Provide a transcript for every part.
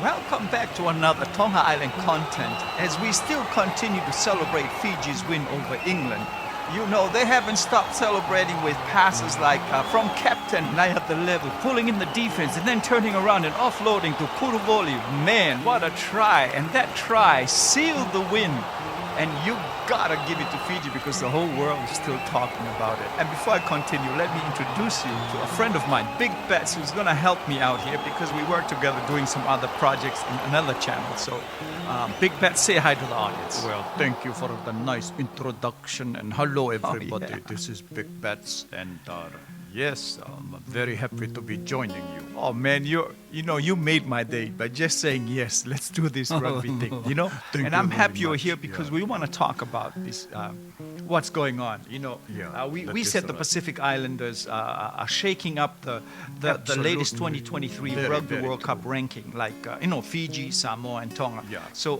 Welcome back to another Tonga Island content as we still continue to celebrate Fiji's win over England. You know, they haven't stopped celebrating with passes like from captain Nayata level, pulling in the defense and then turning around and offloading to Kuruvoli. Man, what a try. And that try sealed the win. And you gotta give it to Fiji because the whole world is still talking about it. And before I continue, let me introduce you to a friend of mine, Big Bets, who's gonna help me out here because we work together doing some other projects in another channel. So, Big Bets, say hi to the audience. Well, thank you for the nice introduction and hello everybody. yeah. This is Big Bets and yes, I'm very happy to be joining you. Oh man, you made my day by just saying yes. Let's do this rugby thing, you know. Thank And you I'm very happy you're much. here because Yeah. we want to talk about this, what's going on. You know, Yeah, we that said is the right. Pacific Islanders are shaking up the latest Absolutely. 2023 Very, Rugby very World Cup ranking, like Fiji, Samoa, and Tonga. Yeah. So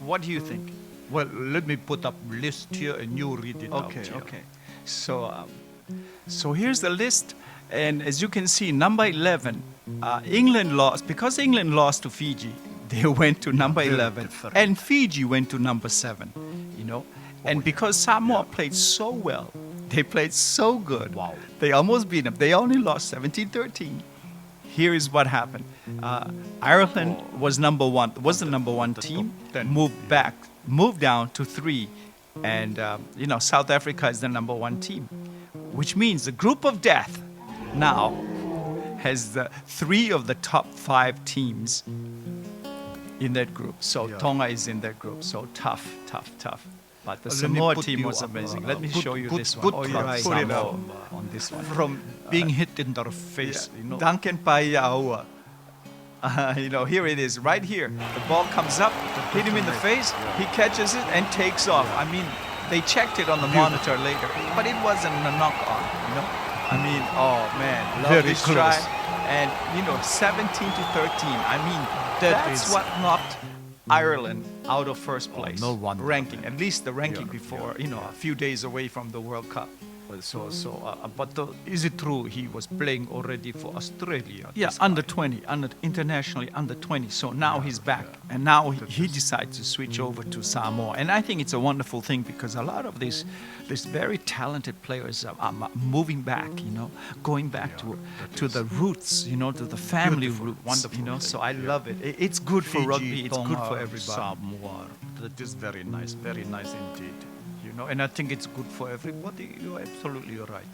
what do you think? Well, let me put up list here and you read it out. Okay, here. okay. So here's the list, and as you can see, number 11, England lost. Because England lost to Fiji, they went to number Very 11, different. and Fiji went to number 7, you know. And because Samoa played so well, they played so good, Wow. they almost beat them. They only lost 17-13. Here is what happened. Ireland was the number one team, top 10. moved down to 3, and South Africa is the number 1 team, which means the group of death now has the 3 of the top 5 teams in that group. So Yeah. Tonga is in that group. So tough. But the Let me Samoa put team you was up, amazing. Let me show you put- this one. put- Oh, put yeah, it Samoa up. on this one. From being hit in the face, you know. Duncan Paia'aua. Here it is, right here. The ball comes up, hit him in the face, he catches it and takes off. I mean, they checked it on the monitor later, but it wasn't a knock-on, you know? I mean, oh man, love Very this close. try. And, 17-13. I mean, that's is- what knocked Ireland out of first place. no wonder. Ranking, at least the ranking Yeah, before, a few days away from the World Cup. But Is it true he was playing already for Australia? yeah, this guy? under 20, internationally under 20. So now he's back, and now he decides to switch over to Samoa. And I think it's a wonderful thing because a lot of these very talented players are moving back, going back to the roots, to the family Beautiful, roots, wonderful So thing, I yeah. love it. It's good for Fiji, rugby. It's good Tonga, for everybody. Samoa. That is very nice indeed. And I think it's good for everybody. You're absolutely right.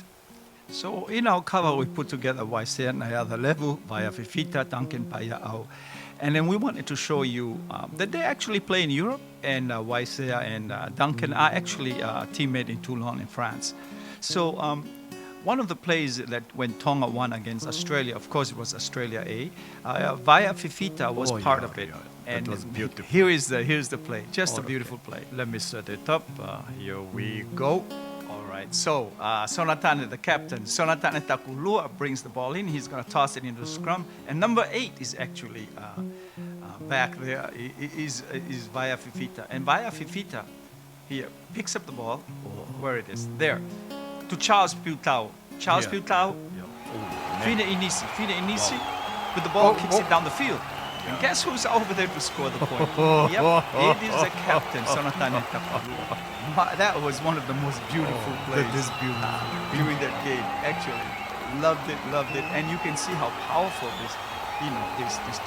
So in our cover, we put together Vaea Nayata level, Vaea Fifita, Duncan Paia'aua. And then we wanted to show you that they actually play in Europe, and Vaea and Duncan are actually teammates in Toulon in France. So one of the plays that when Tonga won against Australia, of course it was Australia A, Vaea Fifita was Oh, part yeah, of it. yeah. And That was beautiful. Here's the play, just a All beautiful play. Let me set it up. Here we go. All right, so Sonatane, the captain, Sonatane Takulua brings the ball in. He's going to toss it into the scrum. And number 8 is actually back there, is Vaea Fifita. And Vaea Fifita here picks up the ball, where it is, there, to Charles Piutau. Charles Yeah. Piutau, Yeah. Oh, Fina Inisi, with the ball, kicks it down the field. And guess who's over there to score the point? Yep, it is the captain, Sonatane Takulua. That was one of the most beautiful plays That is beautiful. during that game. Actually, loved it. And you can see how powerful this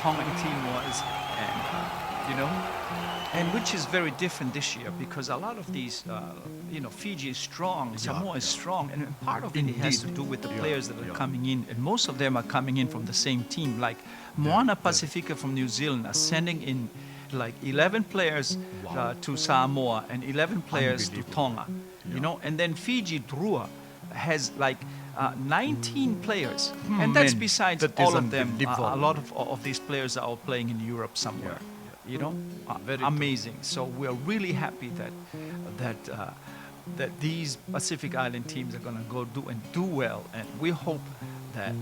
Tongan team was, and and which is very different this year because a lot of these, Fiji is strong, Samoa is strong, and part of it has to do with the players that are coming in, and most of them are coming in from the same team. Like Moana Pacifica from New Zealand are sending in like 11 players to Samoa and 11 players to Tonga, and then Fiji Drua has like 19 players, and that's man, besides that all is of them. unbelievable. A lot of these players are all playing in Europe somewhere. Very Amazing. So we're really happy that these Pacific Island teams are going to go do well, and we hope that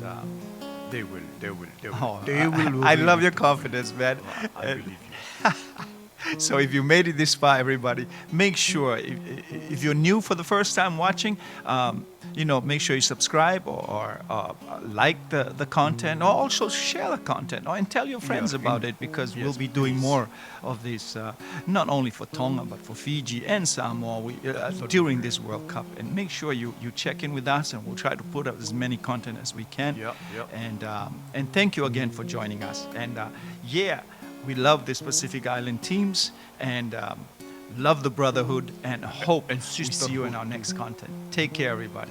They will. Oh, They will. I love win. your confidence, man. I believe you. So if you made it this far, everybody, make sure, if you're new for the first time watching, make sure you subscribe or like the content, or also share the content, and tell your friends about it, because we'll be doing more of this, not only for Tonga, but for Fiji and Samoa during this World Cup. And make sure you check in with us, and we'll try to put up as many content as we can. And thank you again for joining us. And we love the Pacific Island teams, and love the brotherhood, and hope we see you in our next content. Take care, everybody.